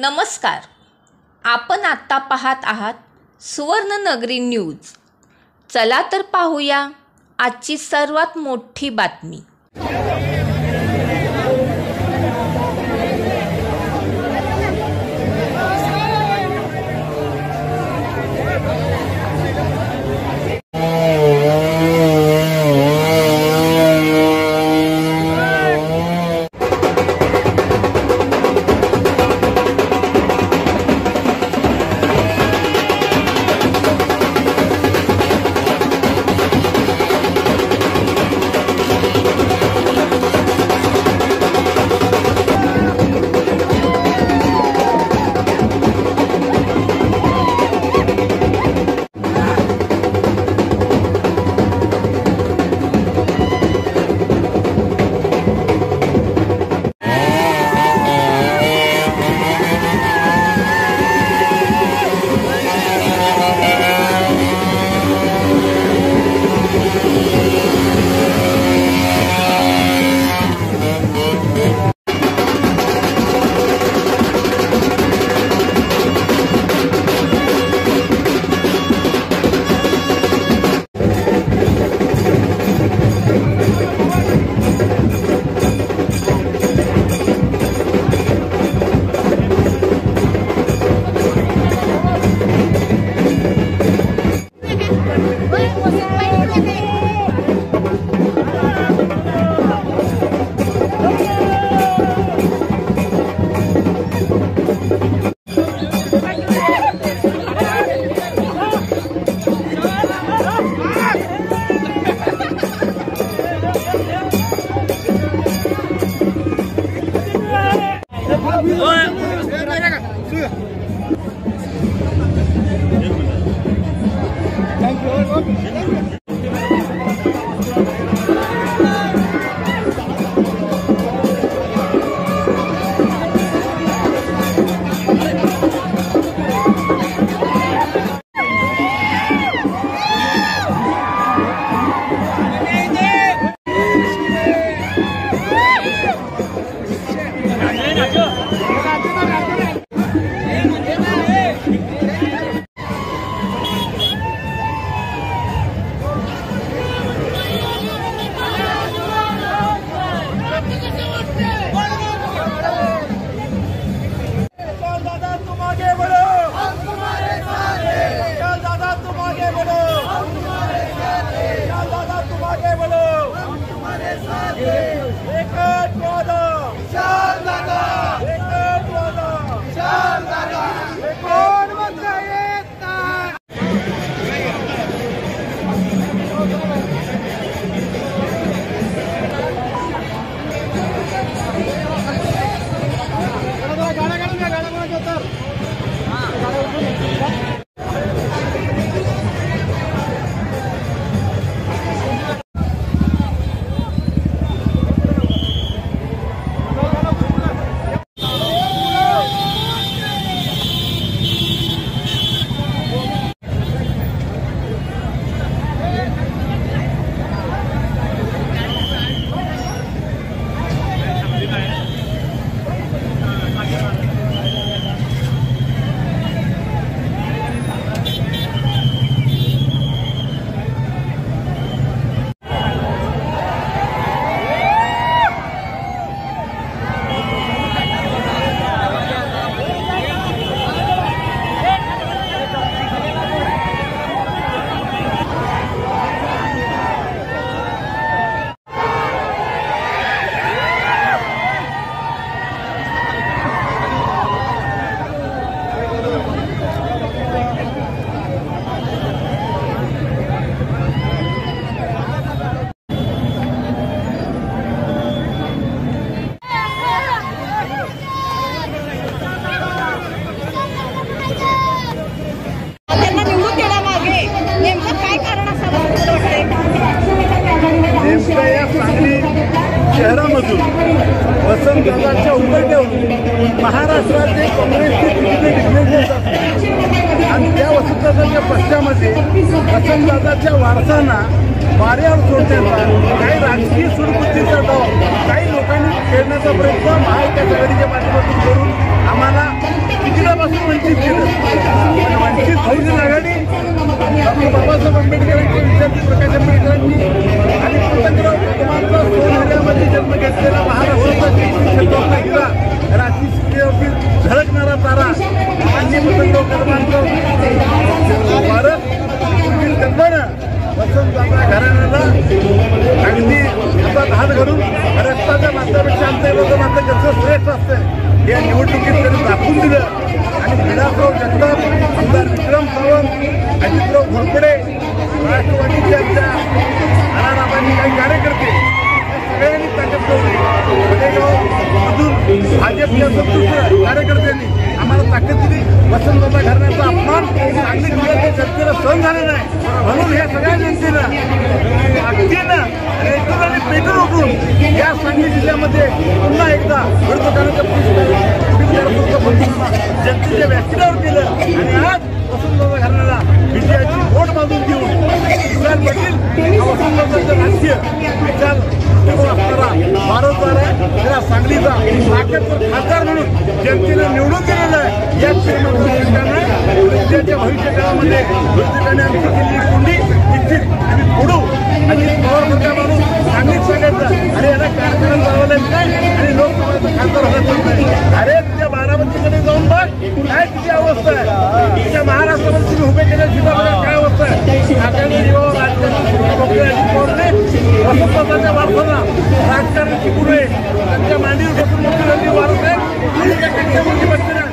नमस्कार. आपण आत्ता पाहत आहात सुवर्णनगरी न्यूज. चला तर पाहूया आजची सर्वात मोठी बातमी. शहरामधून वसंतदादांच्या उंबरठ्यावरून महाराष्ट्राचे काँग्रेसचे बिझनेस आणि त्या वसंतदादांच्या पक्षामध्ये वसंतदादांच्या वारसांना वाऱ्यावर सोडण्याचा काही राजकीय सुडबुद्धीचा डाव काही लोकांनी खेळण्याचा प्रयत्न महाविकास आघाडीच्या माध्यमातून करून आम्हाला घडून रक्ताच्या मात्रापेक्षा आमच्या विरोधात मात्र कसं श्रेष्ठ असतं या निवडणुकीत त्यांनी दाखवून दिलं. आणि विलासराव जगताप, आमदार विक्रम सावंत, अजितराव घोरपडे, राष्ट्रवादीचे आमच्या आराराबांनी काही कार्यकर्ते सगळ्यांनी ताकद लावली. वडेगावमधून भाजपच्या संतुष्ट कार्यकर्त्यांनी आम्हाला ताकद दिली. वसंतदादा घराण्याचा अपमान सांगली जिल्ह्याच्या जनतेला सहन झाला नाही. म्हणून ह्या सगळ्या जनतेनं अगदीनं रेटून आणि पेटून उठून या सांगली जिल्ह्यामध्ये पुन्हा एकदा विरोधकांच्या जनतेच्या व्याख्यानावर केलं. आणि आज वसंतदादा घराण्याला विजयाची वोट बांधून देऊन विचार पटेल वसंतदादाचं राज्य विचार असणारा वारसदार आहे. त्याला सांगलीचा ताकदवर खासदार म्हणून जनतेनं निवडून दिलेलं आहे. याच विद्याच्या भविष्य काळामध्ये विरोधकांनी आमची केलेली कोंडी निश्चित आम्ही फोडू. आणि पवार मोठा माणूस सांगलीत सांगायचं अरे याला कारखाना चालवलाच नाही आणि लोकसभेचा खासदार होत नाही. अरे तुझ्या बारामतीकडे जाऊन बघ काय तुझी अवस्था आहे. तुझ्या महाराष्ट्रामध्ये तुम्ही उभे केल्या सीतामध्ये काय अवस्था आहे. आगामी युवा राजकारणी वसंतदादाच्या वारसाला राजकारण शिकू नये. त्यांच्या मांडीवर बसून मुख्यमंत्री वारस आहे आणि त्या कक्षामध्ये बसलेल्या